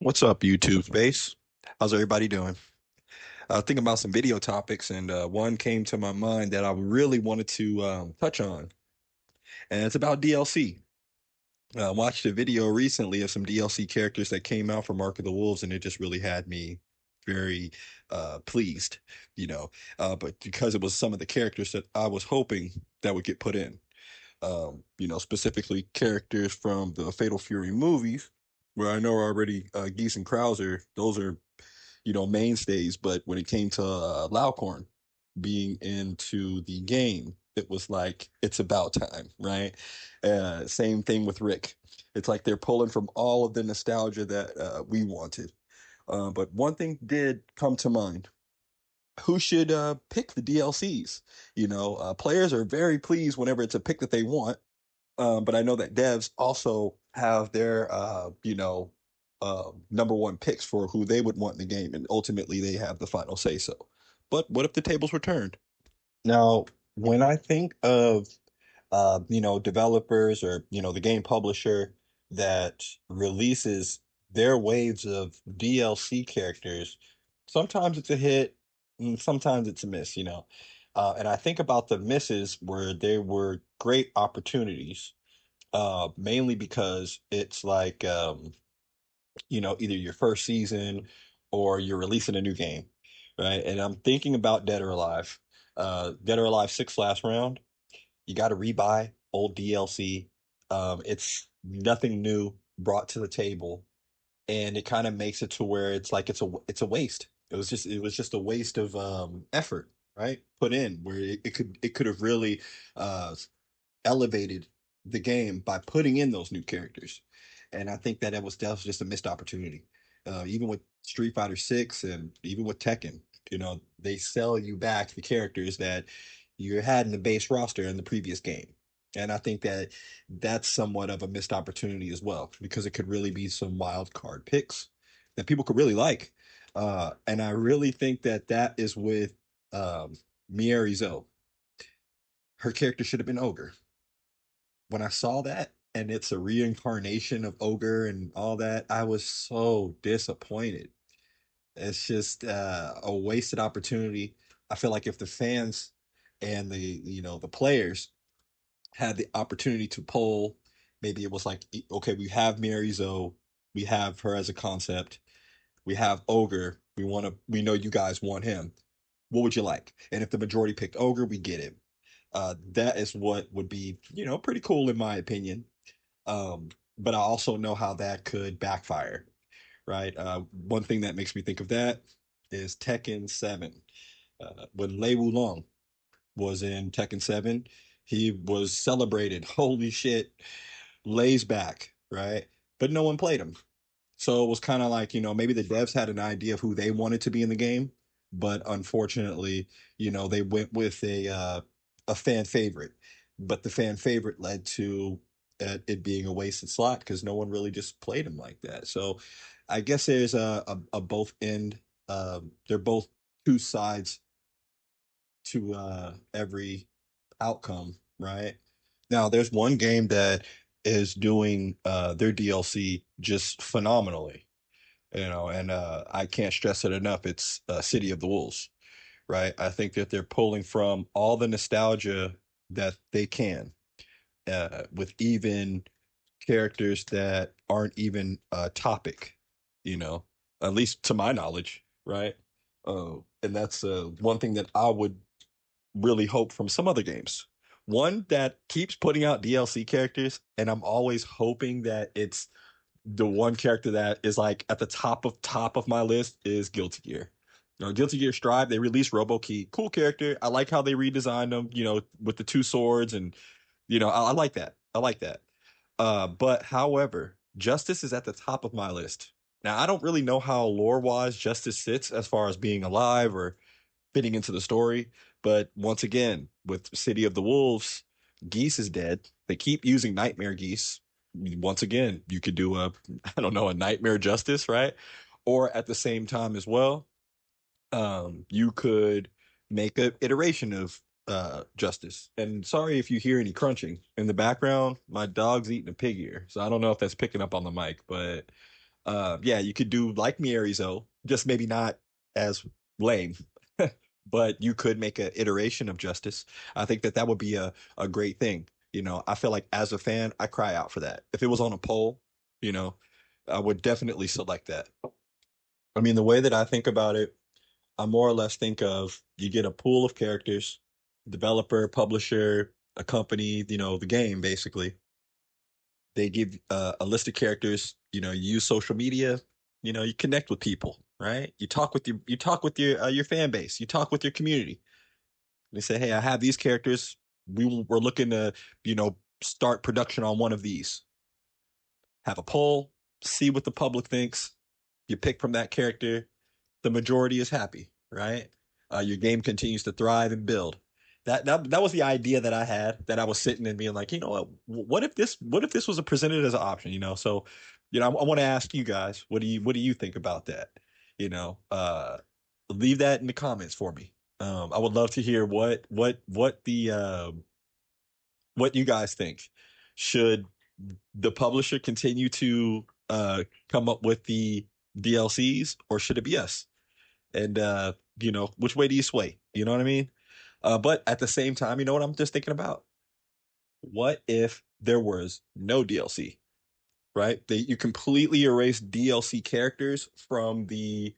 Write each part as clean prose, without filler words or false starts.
What's up, YouTube space? How's everybody doing? Thinking about some video topics, and one came to my mind that I really wanted to touch on, and it's about DLC. I watched a video recently of some DLC characters that came out for Mark of the Wolves, and it just really had me very pleased, you know. But because it was some of the characters that I was hoping that would get put in, specifically characters from the Fatal Fury movies, where I know already Geese and Krauser, those are mainstays. But when it came to Laucorn being into the game, it was like it's about time, right? Same thing with Rick. It's like they're pulling from all of the nostalgia that we wanted. But one thing did come to mind. Who should pick the DLCs? Players are very pleased whenever it's a pick that they want, but I know that devs also have their, number one picks for who they would want in the game, and ultimately they have the final say so. But what if the tables were turned? Now, when I think of, developers or, the game publisher that releases their waves of DLC characters, sometimes it's a hit, and sometimes it's a miss, and I think about the misses where there were great opportunities, mainly because it's like either your first season or you're releasing a new game, right? And I'm thinking about Dead or Alive. Dead or Alive 6 last round, you got to rebuy old DLC. It's nothing new brought to the table, and it kind of makes it to where it's like it's a waste. It was just a waste of effort, right? Put in where it could have really uh elevated the game by putting in those new characters. And I think that was just a missed opportunity. Even with Street Fighter 6 and even with Tekken, they sell you back the characters that you had in the base roster in the previous game. And I think that that's somewhat of a missed opportunity as well, because it could really be some wild card picks that people could really like. And I really think that that is with Mieri Zo. Her character should have been Ogre. When I saw that and it's a reincarnation of Ogre and all that, I was so disappointed. It's just a wasted opportunity. I feel like if the fans and the players had the opportunity to poll, maybe it was like, okay, we have Mary Zoe, we have her as a concept, we have Ogre, we know you guys want him. What would you like? And if the majority picked Ogre, we get him. That is what would be, pretty cool in my opinion. Um, but I also know how that could backfire, right? One thing that makes me think of that is Tekken 7. When Lei Wulong was in Tekken 7, he was celebrated. Holy shit, Lei's back, right? But no one played him. So it was kind of like, maybe the devs had an idea of who they wanted to be in the game, but unfortunately, they went with a fan favorite. But the fan favorite led to it being a wasted slot because no one really just played him like that. So I guess there's a both end. They're both two sides to every outcome, right? Now, there's one game that is doing their DLC just phenomenally, and I can't stress it enough. It's City of the Wolves, right? I think that they're pulling from all the nostalgia that they can, with even characters that aren't even a topic, you know, at least to my knowledge, right? And that's one thing that I would really hope from some other games. One that keeps putting out DLC characters, and I'm always hoping that it's the one character that is like at the top of my list is Guilty Gear. Guilty Gear Strive, they released Robo-Key. Cool character. I like how they redesigned him, with the two swords, and I like that. I like that. But however, Justice is at the top of my list. Now, I don't really know how lore-wise Justice sits as far as being alive or fitting into the story. But once again, with City of the Wolves, Geese is dead. They keep using Nightmare Geese. Once again, you could do I don't know, a Nightmare Justice, right? Or at the same time as well, you could make an iteration of Justice. And sorry if you hear any crunching in the background. My dog's eating a pig ear, so I don't know if that's picking up on the mic, but Yeah, you could do like Mierizo, just maybe not as lame, but you could make an iteration of Justice. I think that that would be a great thing. I feel like as a fan, I cry out for that. If it was on a poll, you know, I would definitely select that. I mean, the way that I think about it, I more or less think of you get a pool of characters, developer, publisher, a company, the game basically. They give a list of characters. You use social media. You connect with people, right? You talk with your fan base. You talk with your community. They say, hey, I have these characters. We're looking to start production on one of these. Have a poll, see what the public thinks. You pick from that character. The majority is happy, right? Your game continues to thrive and build. That was the idea that I had, that I was sitting and being like, what if this was presented as an option, So, I want to ask you guys, what do you think about that? You know, uh, Leave that in the comments for me. I would love to hear what you guys think. Should the publisher continue to come up with the DLCs, or should it be us? And which way do you sway? You know what I mean? But at the same time, you know what I'm just thinking about? What if there was no DLC, right? You completely erase DLC characters from the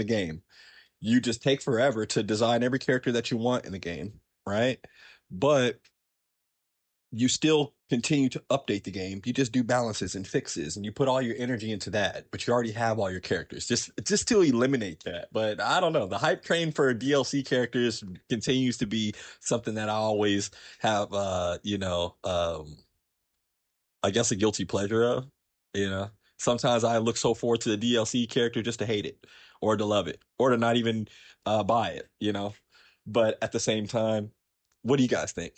game. You just take forever to design every character that you want in the game, right? But you still continue to update the game. You just do balances and fixes, and you put all your energy into that. But you already have all your characters. Just to eliminate that. But I don't know. The hype train for DLC characters continues to be something that I always have. I guess a guilty pleasure of. Sometimes I look so forward to the DLC character just to hate it, or to love it, or to not even buy it. But at the same time, what do you guys think?